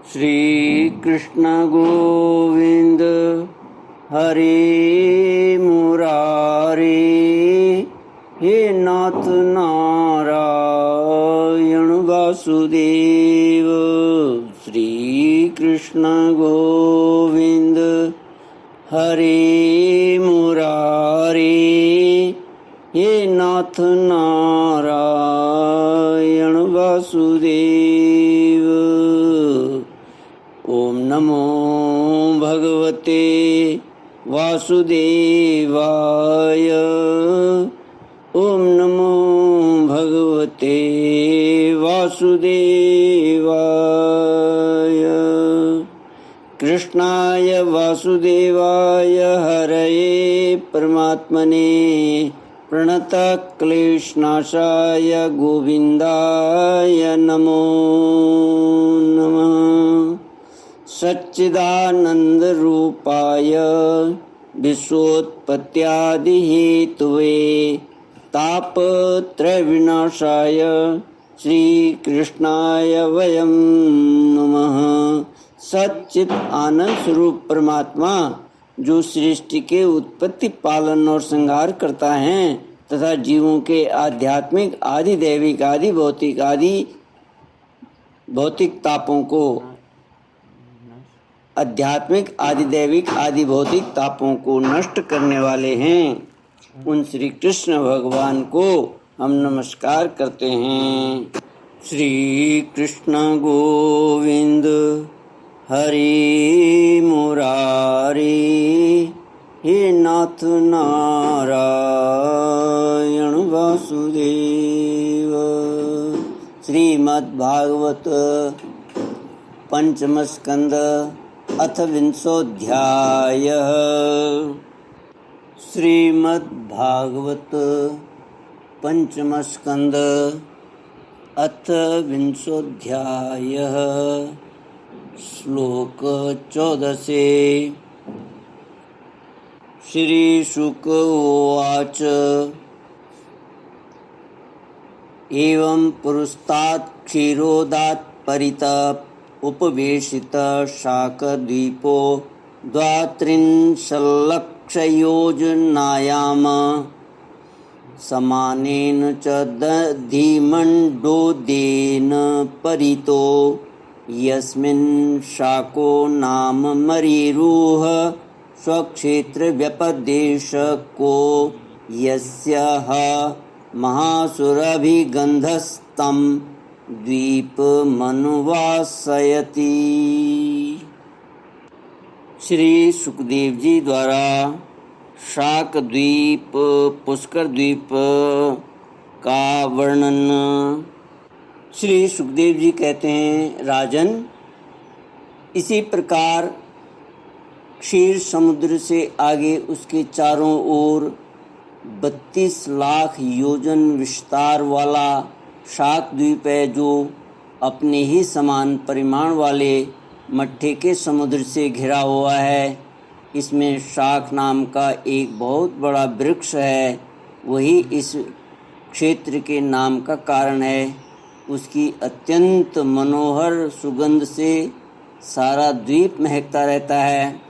श्री कृष्ण गोविंद हरे मुरारे, हे नाथ नारायण वासुदेव। श्री कृष्ण गोविंद हरे मुरारे, हे नाथ नारायण वासुदेव। ओम नमो भगवते वासुदेवाय। ओम नमो भगवते वासुदेवाय। कृष्णाय वासुदेवाय हरये परमात्मने प्रणतक्लेशनाशाय गोविन्दाय नमो नमः। सच्चिदानन्दरूपाय विश्वोत्पत्त्यादिहेतवे तापत्रयविनाशाय श्रीकृष्णाय वयं नमः। सच्चित आनंद स्वरूप परमात्मा जो सृष्टि के उत्पत्ति, पालन और संहार करता है तथा जीवों के आध्यात्मिक आदि दैविक आदि भौतिक तापों को आध्यात्मिक आदि दैविक आदि भौतिक तापों को नष्ट करने वाले हैं, उन श्री कृष्ण भगवान को हम नमस्कार करते हैं। श्री कृष्ण गोविंद हरे मुरारे, हे नाथ नारायण वासुदेव। श्रीमद्भागवत पंचम स्कंद अथ विंशोऽध्यायः। श्रीमद्भागवत पंचम स्कंद अथ विंशोऽध्यायः। श्लोक 14। श्री शुक उवाच एवं पुरस्तात् क्षीरोदात् परितः उपवेशित शाकद्वीपो द्वात्रिंशल्लक्षयोजनायां समानेन च दधिमण्डोदेन परितो, यस्मिन् शाको नाम मरीरुह स्वक्षेत्र व्यपदेशको, यस्यः महासुरभिगन्धस्तं द्वीपमनुवासयति। श्री सुखदेव जी द्वारा शाक द्वीप, पुष्कर द्वीप का वर्णन। श्री सुखदेव जी कहते हैं, राजन, इसी प्रकार क्षीर समुद्र से आगे उसके चारों ओर 32 लाख योजन विस्तार वाला शाक द्वीप है, जो अपने ही समान परिमाण वाले मट्ठे के समुद्र से घिरा हुआ है। इसमें शाक नाम का एक बहुत बड़ा वृक्ष है, वही इस क्षेत्र के नाम का कारण है। उसकी अत्यंत मनोहर सुगंध से सारा द्वीप महकता रहता है।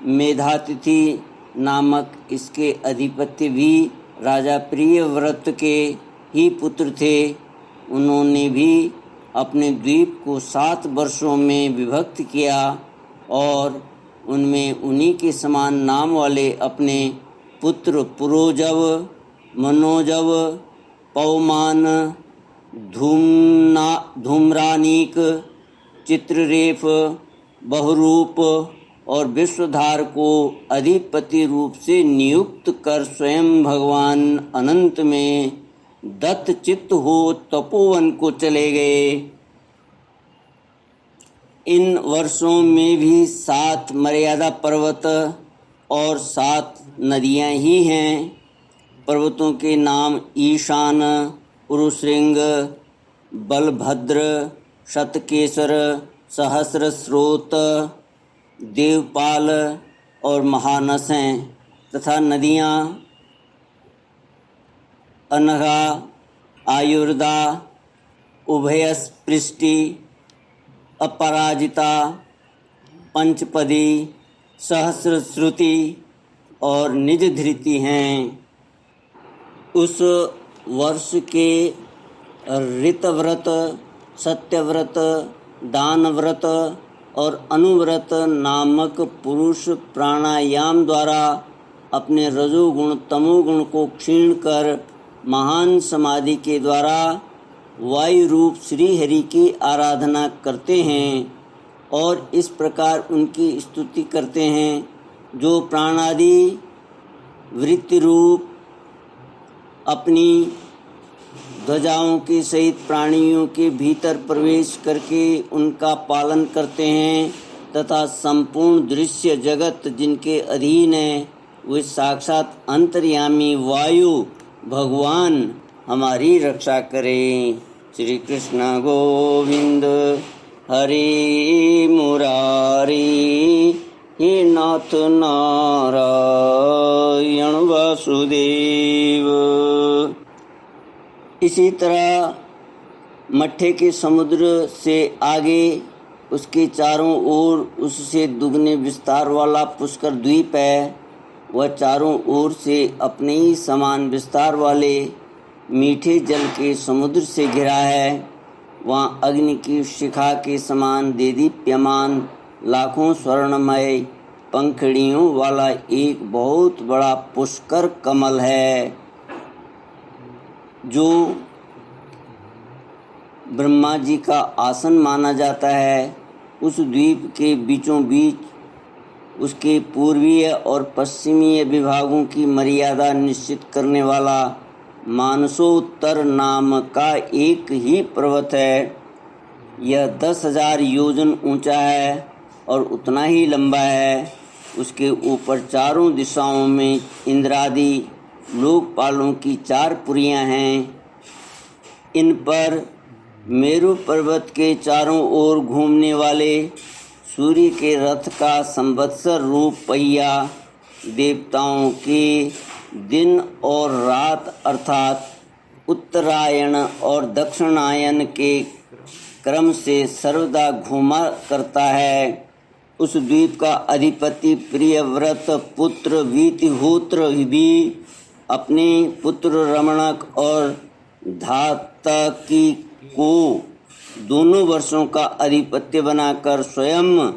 मेधातिथि नामक इसके अधिपति भी राजा प्रियव्रत के ही पुत्र थे। उन्होंने भी अपने द्वीप को 7 वर्षों में विभक्त किया और उनमें उन्हीं के समान नाम वाले अपने पुत्र पुरोजव, मनोजव, पवमान, धूम्रानीक, चित्ररेफ, बहुरूप और विश्वधार को अधिपति रूप से नियुक्त कर स्वयं भगवान अनंत में दत्त चित्त हो तपोवन को चले गए। इन वर्षों में भी 7 मर्यादा पर्वत और 7 नदियां ही हैं। पर्वतों के नाम ईशान, उरुश्रृंग, बलभद्र, शतकेसर, सहस्रस्रोत, देवपाल और महानस हैं, तथा नदियाँ अनघा, आयुर्दा, उभयस्पृष्टि, अपराजिता, पंचपदी, सहस्रश्रुति और निज धृति हैं। उस वर्ष के ऋतव्रत, सत्यव्रत, दानव्रत और अनुव्रत नामक पुरुष प्राणायाम द्वारा अपने रजोगुण तमोगुण को क्षीण कर महान समाधि के द्वारा वायु रूप श्री हरि की आराधना करते हैं और इस प्रकार उनकी स्तुति करते हैं, जो प्राणादि वृत्ति रूप अपनी ध्वजाओं के सहित प्राणियों के भीतर प्रवेश करके उनका पालन करते हैं तथा संपूर्ण दृश्य जगत जिनके अधीन है वे साक्षात अंतर्यामी वायु भगवान हमारी रक्षा करें। श्री कृष्ण गोविंद हरे मुरारी, हे नाथ नारायण वासुदेव। इसी तरह मट्ठे के समुद्र से आगे उसके चारों ओर उससे दुगने विस्तार वाला पुष्कर द्वीप है। वह चारों ओर से अपने ही समान विस्तार वाले मीठे जल के समुद्र से घिरा है। वहाँ अग्नि की शिखा के समान देदीप्यमान लाखों स्वर्णमय पंखुड़ियों वाला एक बहुत बड़ा पुष्कर कमल है, जो ब्रह्मा जी का आसन माना जाता है। उस द्वीप के बीचों बीच उसके पूर्वीय और पश्चिमीय विभागों की मर्यादा निश्चित करने वाला मानसोत्तर नाम का एक ही पर्वत है। यह 10,000 योजन ऊंचा है और उतना ही लंबा है। उसके ऊपर चारों दिशाओं में इंद्रादि लोकपालों की 4 पुरियां हैं। इन पर मेरु पर्वत के चारों ओर घूमने वाले सूर्य के रथ का संवत्सर रूप पहिया देवताओं के दिन और रात अर्थात उत्तरायण और दक्षिणायन के क्रम से सर्वदा घूमा करता है। उस द्वीप का अधिपति प्रियव्रत पुत्र वीतिहोत्र भी अपने पुत्र रमणक और धातकी को दोनों वर्षों का अधिपत्य बनाकर स्वयं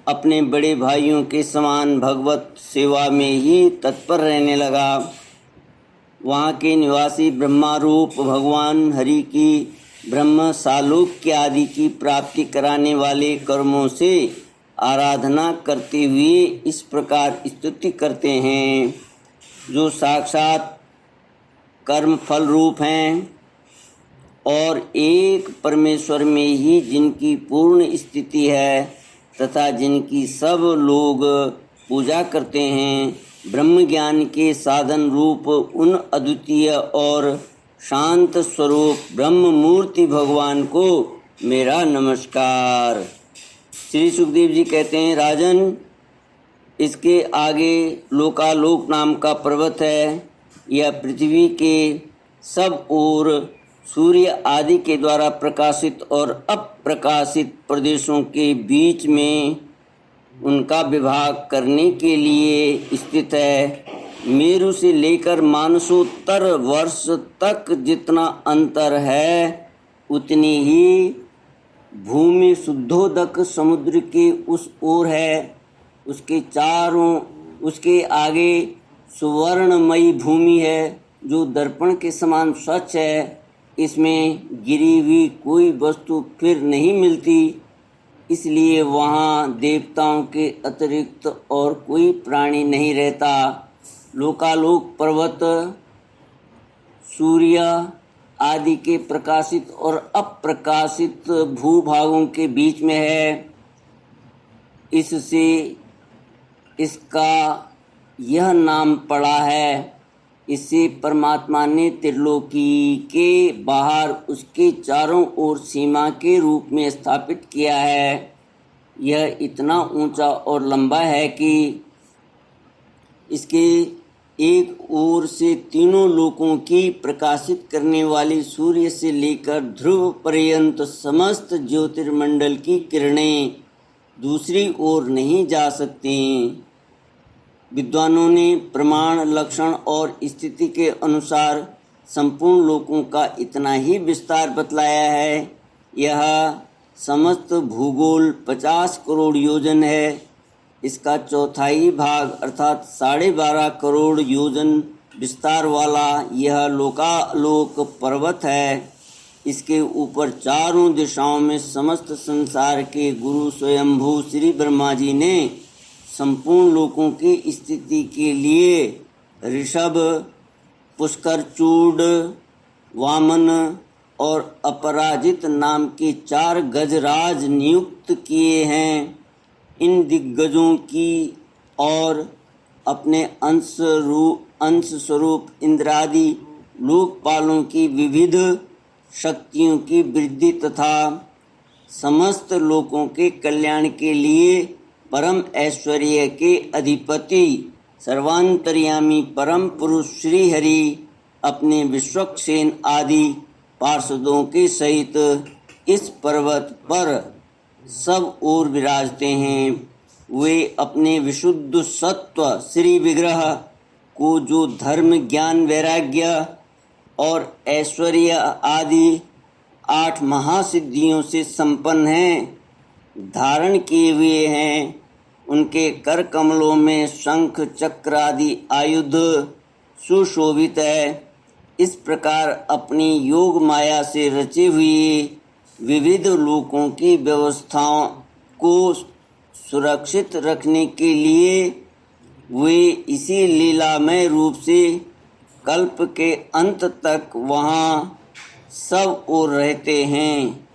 अपने बड़े भाइयों के समान भगवत सेवा में ही तत्पर रहने लगा। वहाँ के निवासी ब्रह्मा रूप भगवान हरि की ब्रह्म सालोक्य आदि की प्राप्ति कराने वाले कर्मों से आराधना करते हुए इस प्रकार स्तुति करते हैं, जो साक्षात कर्म फल रूप हैं और एक परमेश्वर में ही जिनकी पूर्ण स्थिति है तथा जिनकी सब लोग पूजा करते हैं। ब्रह्म ज्ञान के साधन रूप उन अद्वितीय और शांत स्वरूप ब्रह्म मूर्ति भगवान को मेरा नमस्कार। श्री सुखदेव जी कहते हैं, राजन, इसके आगे लोकालोक नाम का पर्वत है। यह पृथ्वी के सब ओर सूर्य आदि के द्वारा प्रकाशित और अप्रकाशित प्रदेशों के बीच में उनका विभाग करने के लिए स्थित है। मेरु से लेकर मानसोत्तर वर्ष तक जितना अंतर है उतनी ही भूमि शुद्धोदक समुद्र के उस ओर है। उसके आगे सुवर्णमयी भूमि है जो दर्पण के समान स्वच्छ है। इसमें गिरी हुई कोई वस्तु फिर नहीं मिलती, इसलिए वहाँ देवताओं के अतिरिक्त और कोई प्राणी नहीं रहता। लोकालोक पर्वत सूर्य आदि के प्रकाशित और अप्रकाशित भूभागों के बीच में है। इससे इसका यह नाम पड़ा है। इससे परमात्मा ने त्रिलोकी के बाहर उसके चारों ओर सीमा के रूप में स्थापित किया है। यह इतना ऊंचा और लंबा है कि इसके एक ओर से तीनों लोकों की प्रकाशित करने वाली सूर्य से लेकर ध्रुव पर्यंत समस्त ज्योतिर्मंडल की किरणें दूसरी ओर नहीं जा सकती। विद्वानों ने प्रमाण, लक्षण और स्थिति के अनुसार संपूर्ण लोकों का इतना ही विस्तार बतलाया है। यह समस्त भूगोल 50 करोड़ योजन है। इसका चौथाई भाग अर्थात 12.5 करोड़ योजन विस्तार वाला यह लोकालोक पर्वत है। इसके ऊपर चारों दिशाओं में समस्त संसार के गुरु स्वयंभू श्री ब्रह्मा जी ने संपूर्ण लोकों की स्थिति के लिए ऋषभ, पुष्कर चूड, वामन और अपराजित नाम के 4 गजराज नियुक्त किए हैं। इन दिग्गजों की और अपने अंश स्वरूप इंद्रादि लोकपालों की विविध शक्तियों की वृद्धि तथा समस्त लोकों के कल्याण के लिए परम ऐश्वर्य के अधिपति सर्वांतर्यामी परम पुरुष श्री हरि अपने विश्वक्सेन आदि पार्षदों के सहित इस पर्वत पर सब ओर विराजते हैं। वे अपने विशुद्ध सत्व श्री विग्रह को जो धर्म, ज्ञान, वैराग्य और ऐश्वर्य आदि 8 महासिद्धियों से संपन्न हैं, धारण किए हुए हैं। उनके कर कमलों में शंख, चक्र आदि आयुध सुशोभित है। इस प्रकार अपनी योग माया से रचे हुए विविध लोकों की व्यवस्थाओं को सुरक्षित रखने के लिए वे इसी लीलामय रूप से कल्प के अंत तक वहाँ सब ओर रहते हैं।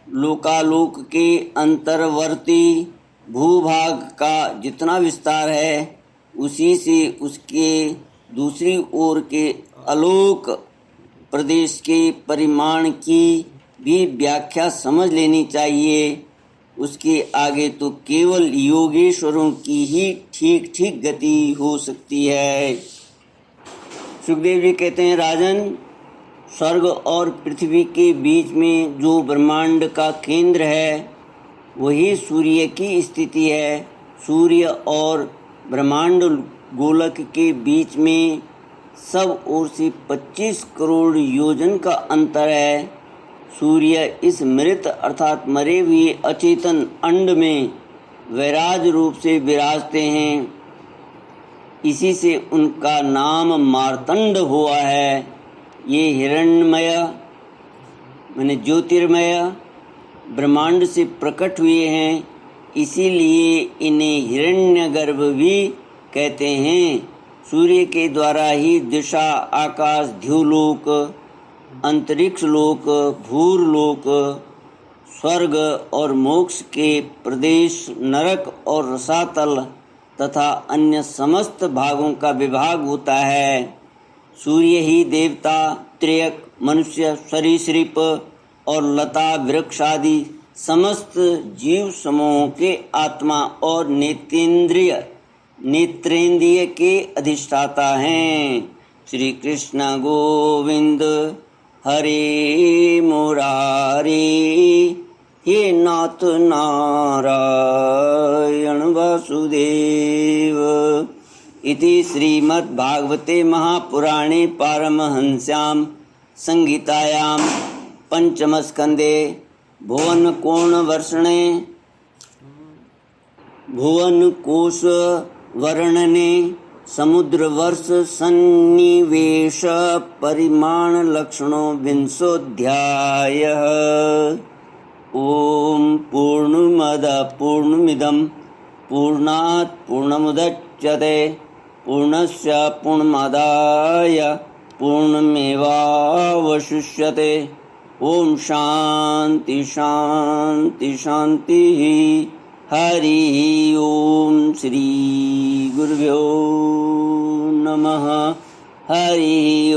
लोकालोक के अंतर्वर्ती भूभाग का जितना विस्तार है, उसी से उसके दूसरी ओर के अलोक प्रदेश के परिमाण की भी व्याख्या समझ लेनी चाहिए। उसके आगे तो केवल योगेश्वरों की ही ठीक ठीक गति हो सकती है। सुखदेव जी कहते हैं, राजन, स्वर्ग और पृथ्वी के बीच में जो ब्रह्मांड का केंद्र है वही सूर्य की स्थिति है। सूर्य और ब्रह्मांड गोलक के बीच में सब ओर से 25 करोड़ योजन का अंतर है। सूर्य इस मृत अर्थात मरे हुए अचेतन अंड में वैराज रूप से विराजते हैं। इसी से उनका नाम मार्तंड हुआ है। ये हिरण्मय माने ज्योतिर्मय ब्रह्मांड से प्रकट हुए हैं, इसीलिए इन्हें हिरण्यगर्भ भी कहते हैं। सूर्य के द्वारा ही दिशा, आकाश, ध्युलोक, अंतरिक्ष लोक, भूरलोक, स्वर्ग और मोक्ष के प्रदेश, नरक और रसातल तथा अन्य समस्त भागों का विभाग होता है। सूर्य ही देवता, त्रियक, मनुष्य, सरीसृप और लता वृक्ष आदि समस्त जीव समूहों के आत्मा और नेत्रेंद्रिय के अधिष्ठाता हैं। श्री कृष्ण गोविंद हरे मुरारे, हे नाथ नारायण वासुदेव। इति श्रीमद्भागवते महापुराणे पारमहंस्यां संहितायां पंचमस्कंदे भुवनकोश वर्णने समुद्रवर्ष सन्निवेश परिमाण लक्षणों 20ोऽध्यायः। ओम पूर्णमद पूर्णमिदं पूर्णात् पूर्णमुदच्यते पूर्णस्य पूर्णमादाय पूर्णमेवावशिष्यते। ओम शांति शांति शांति। हरि ओम श्री गुरुभ्यो नमः। हरि